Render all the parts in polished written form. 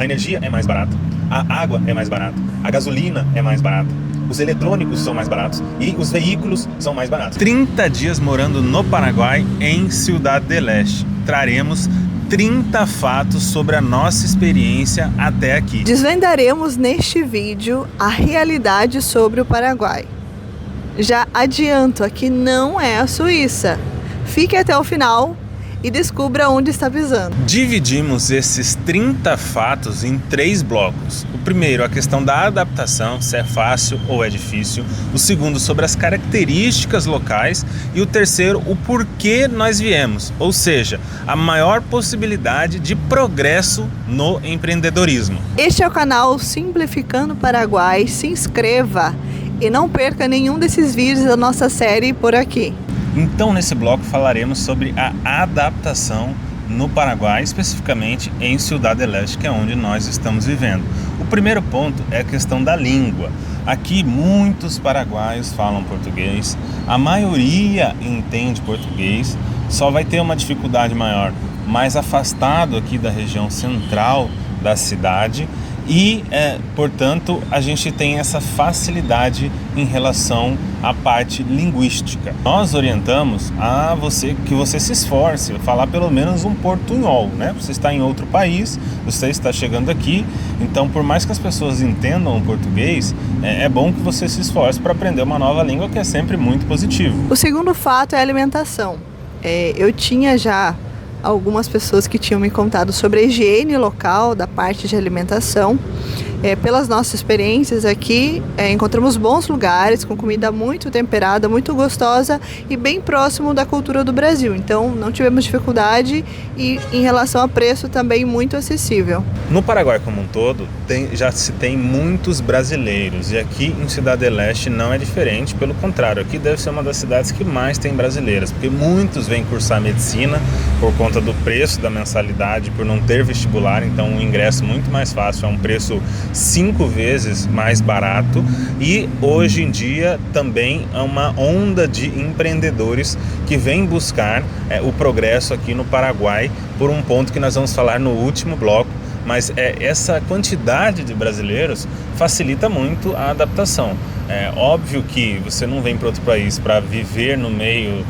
A energia é mais barata, a água é mais barata, a gasolina é mais barata, os eletrônicos são mais baratos e os veículos são mais baratos. 30 dias morando no Paraguai, em Ciudad del Este. Traremos 30 fatos sobre a nossa experiência até aqui. Desvendaremos neste vídeo a realidade sobre o Paraguai. Já adianto, aqui não é a Suíça. Fique até o final e descubra onde está pisando. Dividimos esses 30 fatos em 3 blocos. O primeiro, a questão da adaptação, se é fácil ou é difícil. O segundo, sobre as características locais. E o terceiro, o porquê nós viemos, ou seja, a maior possibilidade de progresso no empreendedorismo. Este é o canal Simplificando Paraguai. Se inscreva e não perca nenhum desses vídeos da nossa série por aqui. Então, nesse bloco falaremos sobre a adaptação no Paraguai, especificamente em Ciudad del Este, que é onde nós estamos vivendo. O primeiro ponto é a questão da língua. Aqui muitos paraguaios falam português, a maioria entende português, só vai ter uma dificuldade maior mais afastado aqui da região central da cidade. E, portanto, a gente tem essa facilidade em relação à parte linguística. Nós orientamos a você que você se esforce a falar pelo menos um portunhol, né? Você está em outro país, você está chegando aqui, então por mais que as pessoas entendam o português, é bom que você se esforce para aprender uma nova língua, que é sempre muito positivo. O segundo fato é a alimentação. Eu tinha já algumas pessoas que tinham me contado sobre a higiene local da parte de alimentação. Pelas nossas experiências aqui, encontramos bons lugares com comida muito temperada, muito gostosa e bem próximo da cultura do Brasil. Então não tivemos dificuldade e em relação a preço também muito acessível. No Paraguai como um todo, já se tem muitos brasileiros e aqui em Ciudad del Este não é diferente, pelo contrário, aqui deve ser uma das cidades que mais tem brasileiras, porque muitos vêm cursar medicina por conta do preço da mensalidade, por não ter vestibular, então um ingresso muito mais fácil, é um preço 5 vezes mais barato, e hoje em dia também é uma onda de empreendedores que vêm buscar o progresso aqui no Paraguai, por um ponto que nós vamos falar no último bloco. Mas essa quantidade de brasileiros facilita muito a adaptação. É óbvio que você não vem para outro país para viver no meio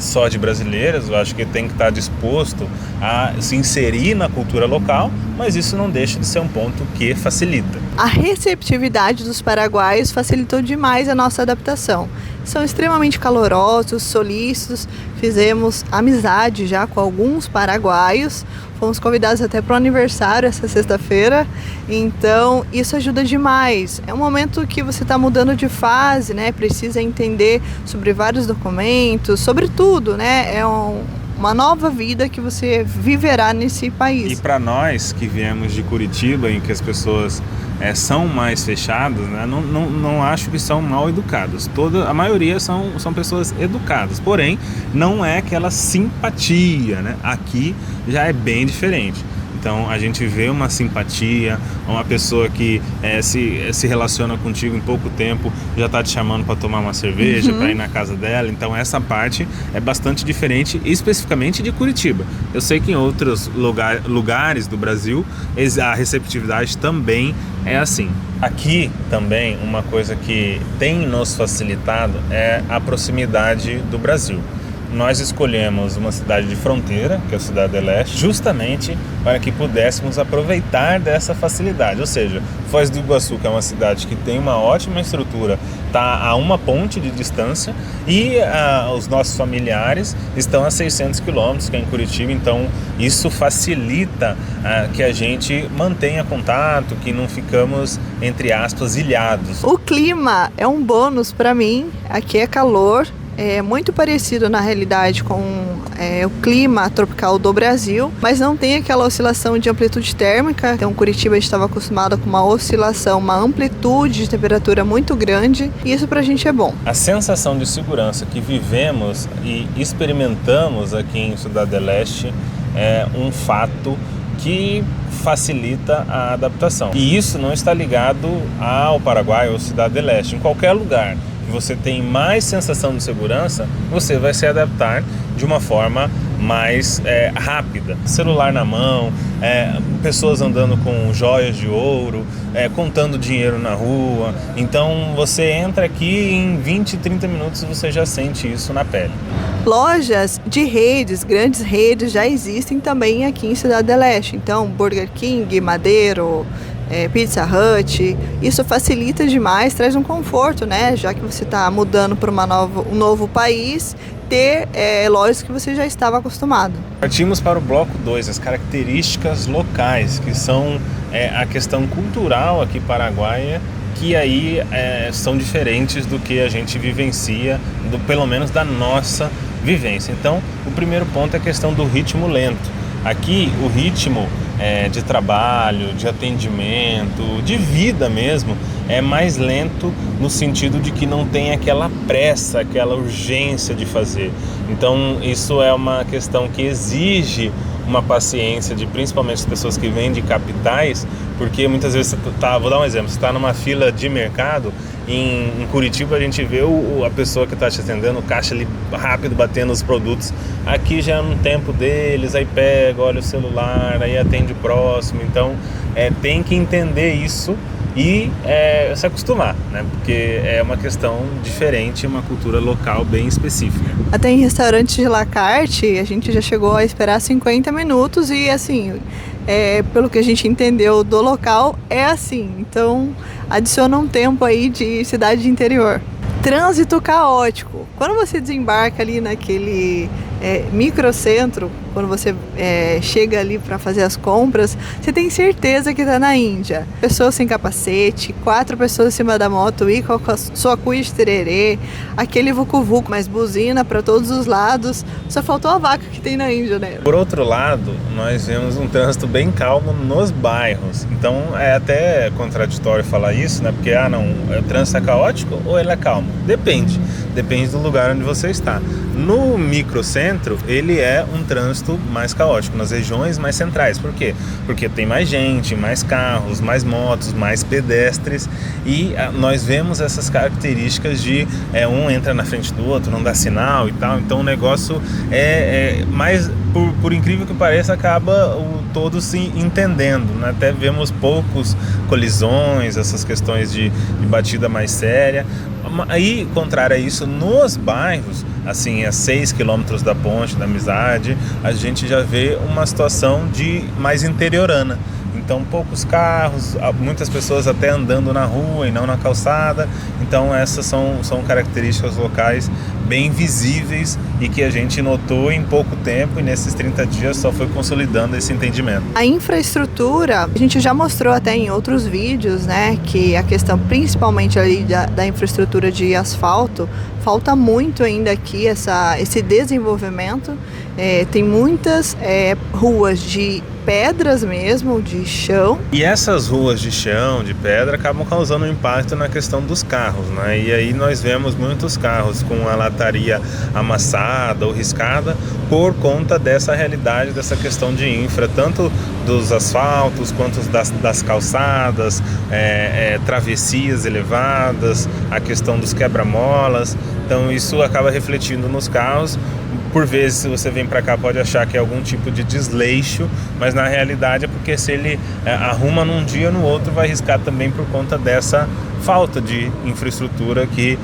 só de brasileiros. Eu acho que tem que estar disposto a se inserir na cultura local, mas isso não deixa de ser um ponto que facilita. A receptividade dos paraguaios facilitou demais a nossa adaptação. São extremamente calorosos, solícitos, fizemos amizade já com alguns paraguaios, fomos convidados até para o aniversário essa sexta-feira, então isso ajuda demais. É um momento que você está mudando de fase, né? Precisa entender sobre vários documentos, sobre tudo, né? Uma nova vida que você viverá nesse país. E para nós que viemos de Curitiba, em que as pessoas são mais fechadas, né? Não acho que são mal educadas. A maioria são pessoas educadas, porém não é aquela simpatia, né? Aqui já é bem diferente. Então a gente vê uma simpatia, uma pessoa que se relaciona contigo em pouco tempo, já está te chamando para tomar uma cerveja, para ir na casa dela. Então essa parte é bastante diferente, especificamente de Curitiba. Eu sei que em outros lugares do Brasil a receptividade também é assim. Aqui também uma coisa que tem nos facilitado é a proximidade do Brasil. Nós escolhemos uma cidade de fronteira, que é a Ciudad del Este, justamente para que pudéssemos aproveitar dessa facilidade. Ou seja, Foz do Iguaçu, que é uma cidade que tem uma ótima estrutura, está a uma ponte de distância, e os nossos familiares estão a 600 quilômetros, que é em Curitiba. Então isso facilita que a gente mantenha contato, que não ficamos, entre aspas, ilhados. O clima é um bônus para mim. Aqui é calor. É muito parecido na realidade com o clima tropical do Brasil, mas não tem aquela oscilação de amplitude térmica. Então Curitiba a gente estava acostumado com uma oscilação, uma amplitude de temperatura muito grande, e isso pra gente é bom. A sensação de segurança que vivemos e experimentamos aqui em Ciudad del Este é um fato que facilita a adaptação. E isso não está ligado ao Paraguai ou Ciudad del Este. Em qualquer lugar que você tem mais sensação de segurança, você vai se adaptar de uma forma mais rápida. Celular na mão, pessoas andando com joias de ouro, contando dinheiro na rua. Então você entra aqui e em 20, 30 minutos você já sente isso na pele. Lojas de redes, grandes redes, já existem também aqui em Cidade do Leste. Então, Burger King, Madeiro, Pizza Hut, isso facilita demais, traz um conforto, né? Já que você está mudando para um novo país, ter lojas que você já estava acostumado. Partimos para o bloco 2, as características locais, que são a questão cultural aqui paraguaia, que aí são diferentes do que a gente vivencia, pelo menos da nossa vivência. Então, o primeiro ponto é a questão do ritmo lento. Aqui, o ritmo de trabalho, de atendimento, de vida mesmo, é mais lento no sentido de que não tem aquela pressa, aquela urgência de fazer. Então, isso é uma questão que exige uma paciência de principalmente as pessoas que vêm de capitais, porque muitas vezes vou dar um exemplo, você está numa fila de mercado, em Curitiba a gente vê a pessoa que está te atendendo, o caixa ali rápido batendo os produtos, aqui já é no tempo deles, aí pega, olha o celular, aí atende o próximo, então tem que entender isso e se acostumar, né? Porque é uma questão diferente, uma cultura local bem específica. Até em restaurantes de la carte, a gente já chegou a esperar 50 minutos e assim, pelo que a gente entendeu do local, é assim. Então, adiciona um tempo aí de cidade de interior. Trânsito caótico. Quando você desembarca ali naquele microcentro, quando você chega ali para fazer as compras, você tem certeza que está na Índia. Pessoas sem capacete, 4 pessoas em cima da moto e com a sua cuia de tererê, aquele vucu-vucu, mas buzina para todos os lados. Só faltou a vaca que tem na Índia, né? Por outro lado, nós vemos um trânsito bem calmo nos bairros. Então é até contraditório falar isso, né? Porque o trânsito é caótico ou ele é calmo? Depende do lugar onde você está. No microcentro, ele é um trânsito mais caótico, nas regiões mais centrais. Por quê? Porque tem mais gente, mais carros, mais motos, mais pedestres e nós vemos essas características de um entra na frente do outro, não dá sinal e tal. Então o negócio mais, por incrível que pareça, acaba todos se entendendo, né? Até vemos poucos colisões, essas questões de batida mais séria. Aí, contrário a isso, nos bairros, assim, a 6 quilômetros da Ponte da Amizade, a gente já vê uma situação de mais interiorana. Então, poucos carros, muitas pessoas até andando na rua e não na calçada. Então, essas são características locais bem visíveis e que a gente notou em pouco tempo e nesses 30 dias só foi consolidando esse entendimento. A infraestrutura, a gente já mostrou até em outros vídeos, né, que a questão principalmente ali da infraestrutura de asfalto, falta muito ainda aqui esse desenvolvimento. Tem muitas ruas de pedras mesmo, de chão. E essas ruas de chão, de pedra, acabam causando um impacto na questão dos carros, né? E aí nós vemos muitos carros com a lataria amassada ou riscada por conta dessa realidade, dessa questão de infra, tanto dos asfaltos quanto das calçadas, travessias elevadas, a questão dos quebra-molas. Então isso acaba refletindo nos carros. Por vezes, se você vem para cá, pode achar que é algum tipo de desleixo, mas na realidade é porque se ele arruma num dia, no outro vai riscar também por conta dessa falta de infraestrutura que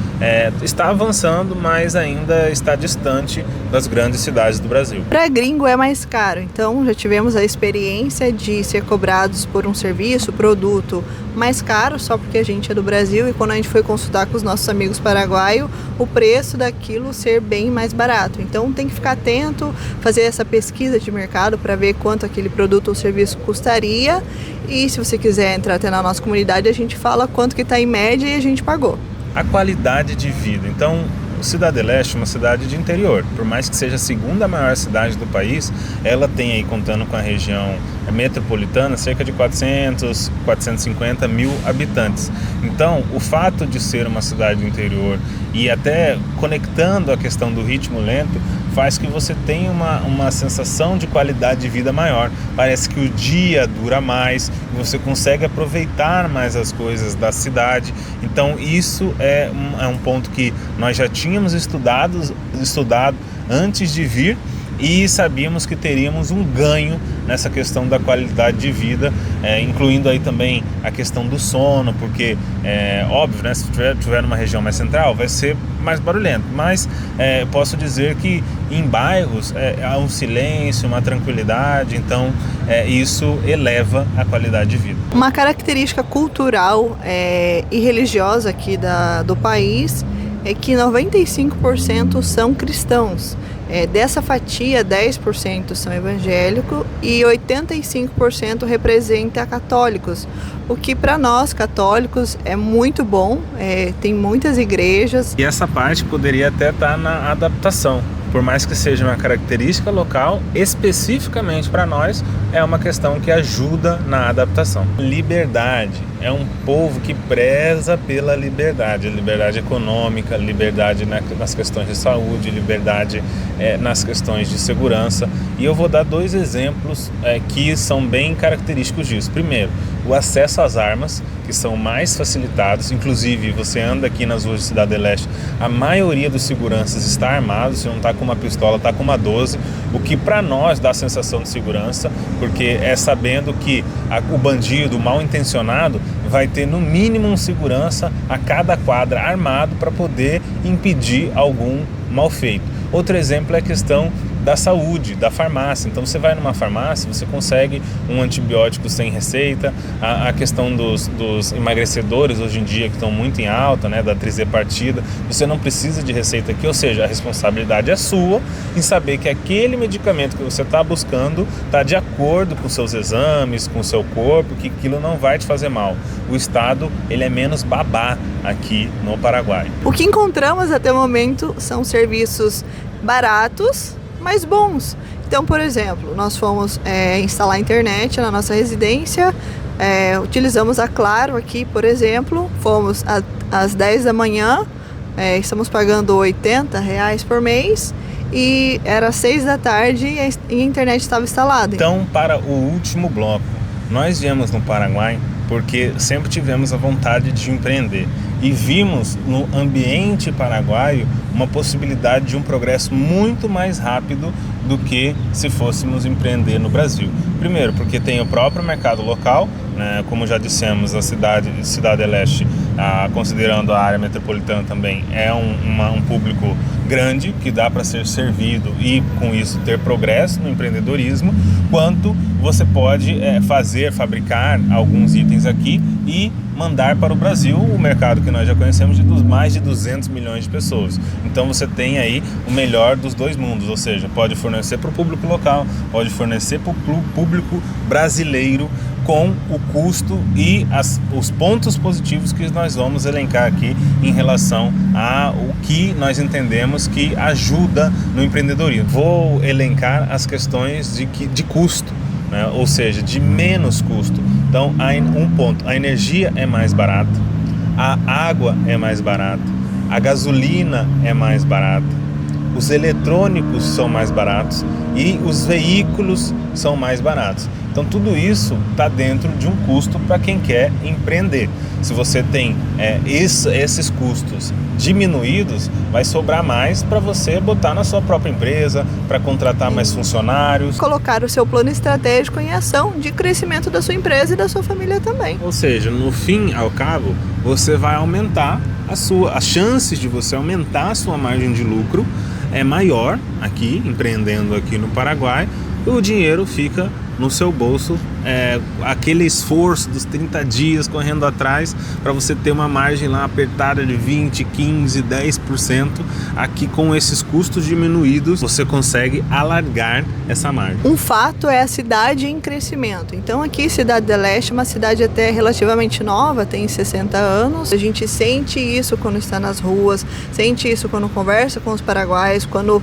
está avançando, mas ainda está distante das grandes cidades do Brasil. Para gringo é mais caro, então já tivemos a experiência de ser cobrados por um serviço, produto mais caro, só porque a gente é do Brasil, e quando a gente foi consultar com os nossos amigos paraguaios, o preço daquilo ser bem mais barato. Então tem que ficar atento, fazer essa pesquisa de mercado para ver quanto aquele produto ou serviço custaria, e se você quiser entrar até na nossa comunidade, a gente fala quanto que está em média e a gente pagou. A qualidade de vida. Então, Cidade do Leste é uma cidade de interior, por mais que seja a segunda maior cidade do país, ela tem aí, contando com a região metropolitana, cerca de 450 mil habitantes. Então, o fato de ser uma cidade do interior e até conectando a questão do ritmo lento, faz que você tenha uma sensação de qualidade de vida maior. Parece que o dia dura mais, você consegue aproveitar mais as coisas da cidade. Então isso é um ponto que nós já tínhamos estudado antes de vir, e sabíamos que teríamos um ganho nessa questão da qualidade de vida, incluindo aí também a questão do sono, porque óbvio, né, se tiver numa região mais central vai ser mais barulhento, mas posso dizer que em bairros há um silêncio, uma tranquilidade, então isso eleva a qualidade de vida. Uma característica cultural e religiosa aqui do país é que 95% são cristãos. Dessa fatia, 10% são evangélicos e 85% representa católicos, o que para nós católicos é muito bom, tem muitas igrejas. E essa parte poderia até estar na adaptação, por mais que seja uma característica local, especificamente para nós, é uma questão que ajuda na adaptação. Liberdade. É um povo que preza pela liberdade econômica, liberdade nas questões de saúde, liberdade nas questões de segurança. E eu vou dar 2 exemplos que são bem característicos disso. Primeiro, o acesso às armas, que são mais facilitados, inclusive você anda aqui nas ruas de Cidade Leste, a maioria dos seguranças está armado, se não está com uma pistola, está com uma 12, o que para nós dá a sensação de segurança, porque é sabendo que o bandido, o mal intencionado, vai ter no mínimo um segurança a cada quadra armado para poder impedir algum mal feito. Outro exemplo é a questão da saúde, da farmácia. Então você vai numa farmácia, você consegue um antibiótico sem receita. A questão dos emagrecedores hoje em dia que estão muito em alta, né, da trizepartida, você não precisa de receita aqui, ou seja, a responsabilidade é sua em saber que aquele medicamento que você está buscando está de acordo com seus exames, com o seu corpo, que aquilo não vai te fazer mal. O Estado, ele é menos babá aqui no Paraguai. O que encontramos até o momento são serviços baratos, mas bons. Então, por exemplo, nós fomos instalar a internet na nossa residência, utilizamos a Claro aqui, por exemplo, fomos às 10 da manhã, estamos pagando R$80 por mês, e era 6 da tarde e a internet estava instalada. Então, para o último bloco, nós viemos no Paraguai porque sempre tivemos a vontade de empreender e vimos no ambiente paraguaio uma possibilidade de um progresso muito mais rápido do que se fôssemos empreender no Brasil. Primeiro, porque tem o próprio mercado local, né, como já dissemos, a Cidade Leste, considerando a área metropolitana também, é um público grande que dá para ser servido e com isso ter progresso no empreendedorismo, quanto você pode fabricar alguns itens aqui e mandar para o Brasil, o mercado que nós já conhecemos de mais de 200 milhões de pessoas. Então você tem aí o melhor dos dois mundos, ou seja, pode fornecer para o público local, pode fornecer para o público brasileiro, com o custo e os pontos positivos que nós vamos elencar aqui em relação ao que nós entendemos que ajuda no empreendedorismo. Vou elencar as questões de custo, né? Ou seja, de menos custo. Então, um ponto, a energia é mais barata, a água é mais barata, a gasolina é mais barata, os eletrônicos são mais baratos e os veículos são mais baratos. Então tudo isso está dentro de um custo para quem quer empreender. Se você tem esses custos diminuídos, vai sobrar mais para você botar na sua própria empresa, para contratar mais funcionários. Colocar o seu plano estratégico em ação de crescimento da sua empresa e da sua família também. Ou seja, no fim ao cabo, você vai aumentar as chances de você aumentar a sua margem de lucro é maior aqui, empreendendo aqui no Paraguai, e o dinheiro fica no seu bolso, aquele esforço dos 30 dias correndo atrás para você ter uma margem lá apertada de 20, 15, 10%, aqui com esses custos diminuídos você consegue alargar essa margem. Um fato é a cidade em crescimento. Então aqui Cidade Leste é uma cidade até relativamente nova, tem 60 anos. A gente sente isso quando está nas ruas, sente isso quando conversa com os paraguaios, quando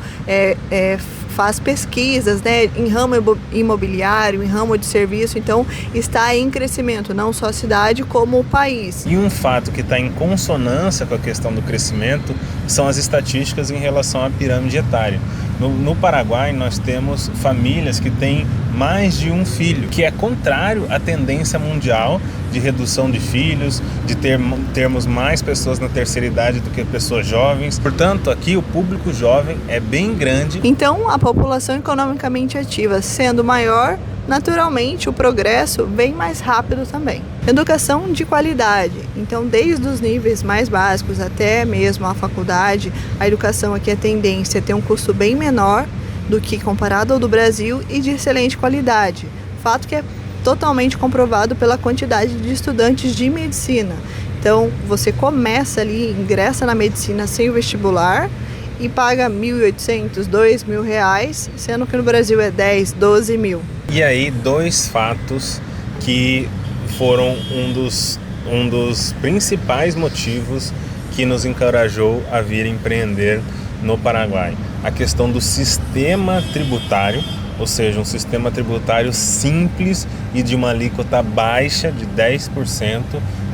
faz pesquisas, né, em ramo imobiliário, em ramo de serviço. Então está em crescimento, não só a cidade como o país. E um fato que está em consonância com a questão do crescimento são as estatísticas em relação à pirâmide etária. No Paraguai nós temos famílias que têm mais de um filho, que é contrário à tendência mundial de redução de filhos, de termos mais pessoas na terceira idade do que pessoas jovens. Portanto, aqui o público jovem é bem grande. Então, a população economicamente ativa sendo maior, naturalmente o progresso vem mais rápido também. Educação de qualidade. Então, desde os níveis mais básicos até mesmo a faculdade, a educação aqui é tendência a ter um custo bem menor do que comparado ao do Brasil e de excelente qualidade. Fato que é totalmente comprovado pela quantidade de estudantes de medicina. Então, você começa ali, ingressa na medicina sem o vestibular e paga R$ 1.800, R$ 2.000, sendo que no Brasil é 10, 12 mil. E aí, dois fatos que foram um dos principais motivos que nos encorajou a vir empreender no Paraguai. A questão do sistema tributário, ou seja, um sistema tributário simples e de uma alíquota baixa de 10%,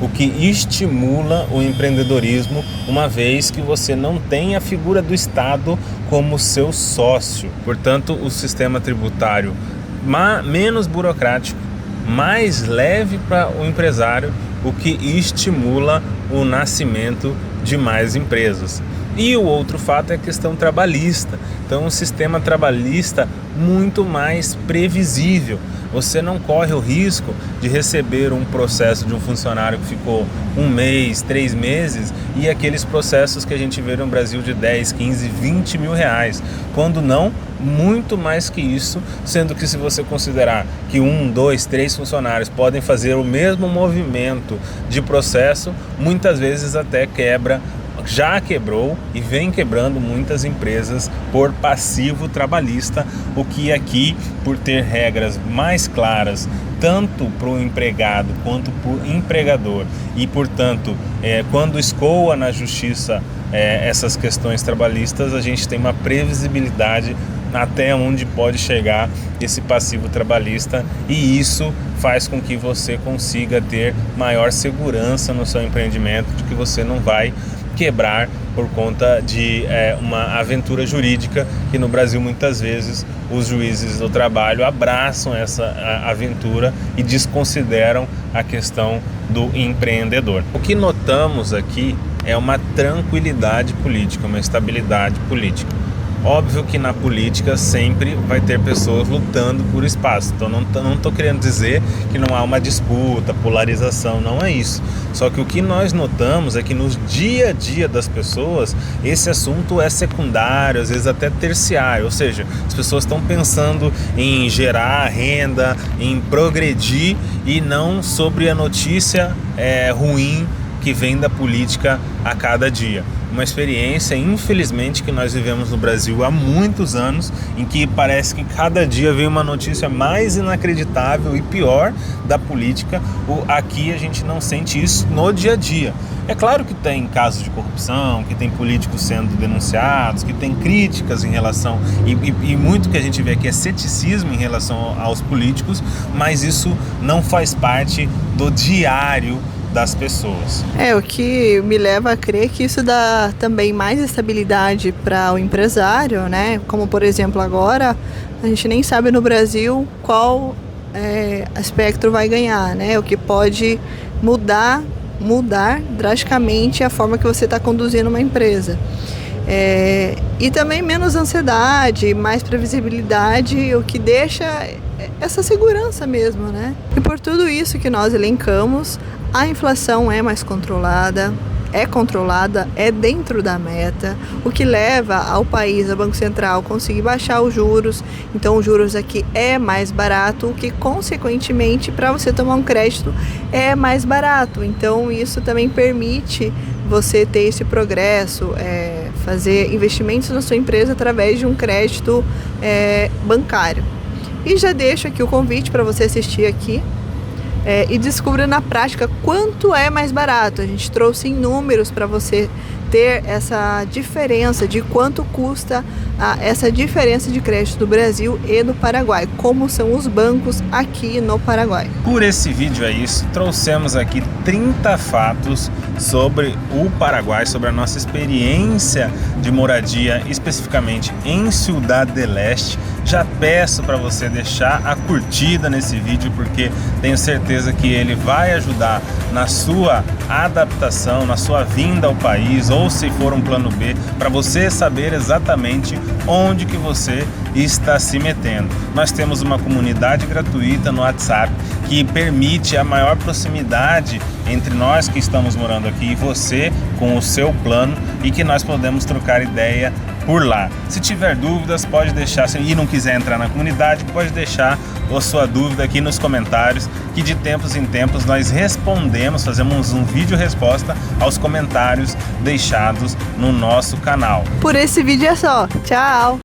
o que estimula o empreendedorismo, uma vez que você não tem a figura do Estado como seu sócio. Portanto, o sistema tributário menos burocrático, mais leve para o empresário, o que estimula o nascimento de mais empresas. E o outro fato é a questão trabalhista. Então, um sistema trabalhista muito mais previsível. Você não corre o risco de receber um processo de um funcionário que ficou 1 mês, 3 meses e aqueles processos que a gente vê no Brasil de 10, 15, 20 mil reais. Quando não, muito mais que isso, sendo que se você considerar que 1, 2, 3 funcionários podem fazer o mesmo movimento de processo, muitas vezes até já quebrou e vem quebrando muitas empresas por passivo trabalhista, o que aqui, por ter regras mais claras, tanto para o empregado quanto para o empregador, e portanto, quando escoa na justiça essas questões trabalhistas, a gente tem uma previsibilidade até onde pode chegar esse passivo trabalhista, e isso faz com que você consiga ter maior segurança no seu empreendimento, de que você não vai quebrar por conta de uma aventura jurídica, que no Brasil muitas vezes os juízes do trabalho abraçam essa aventura e desconsideram a questão do empreendedor. O que notamos aqui é uma tranquilidade política, uma estabilidade política. Óbvio que na política sempre vai ter pessoas lutando por espaço, então não estou querendo dizer que não há uma disputa, polarização, não é isso. Só que o que nós notamos é que no dia a dia das pessoas, esse assunto é secundário, às vezes até terciário, ou seja, as pessoas estão pensando em gerar renda, em progredir e não sobre a notícia ruim que vem da política a cada dia. Uma experiência, infelizmente, que nós vivemos no Brasil há muitos anos, em que parece que cada dia vem uma notícia mais inacreditável e pior da política. Aqui a gente não sente isso no dia a dia. É claro que tem casos de corrupção, que tem políticos sendo denunciados, que tem críticas em relação, e muito que a gente vê aqui é ceticismo em relação aos políticos, mas isso não faz parte do diário das pessoas. O que me leva a crer que isso dá também mais estabilidade para o empresário, né? Como, por exemplo, agora a gente nem sabe no Brasil qual aspecto vai ganhar, né? O que pode mudar drasticamente a forma que você está conduzindo uma empresa. E também menos ansiedade, mais previsibilidade, o que deixa essa segurança mesmo, né? E por tudo isso que nós elencamos, a inflação é mais controlada, é dentro da meta, o que leva ao país, ao Banco Central, conseguir baixar os juros. Então, os juros aqui é mais barato, o que, consequentemente, para você tomar um crédito, é mais barato. Então, isso também permite você ter esse progresso, fazer investimentos na sua empresa através de um crédito bancário. E já deixo aqui o convite para você assistir aqui e descubra na prática quanto é mais barato. A gente trouxe em números para você ter essa diferença de quanto custa essa diferença de crédito do Brasil e do Paraguai, como são os bancos aqui no Paraguai. Por esse vídeo é isso, trouxemos aqui 30 fatos sobre o Paraguai, sobre a nossa experiência de moradia, especificamente em Ciudad del Este. Já peço para você deixar a curtida nesse vídeo, porque tenho certeza que ele vai ajudar na sua adaptação, na sua vinda ao país, ou se for um plano B, para você saber exatamente onde que você está se metendo. Nós temos uma comunidade gratuita no WhatsApp que permite a maior proximidade entre nós que estamos morando aqui e você com o seu plano, e que nós podemos trocar ideia por lá. Se tiver dúvidas, pode deixar, e não quiser entrar na comunidade, pode deixar a sua dúvida aqui nos comentários, que de tempos em tempos nós respondemos, fazemos um vídeo resposta aos comentários deixados no nosso canal. Por esse vídeo é só. Tchau!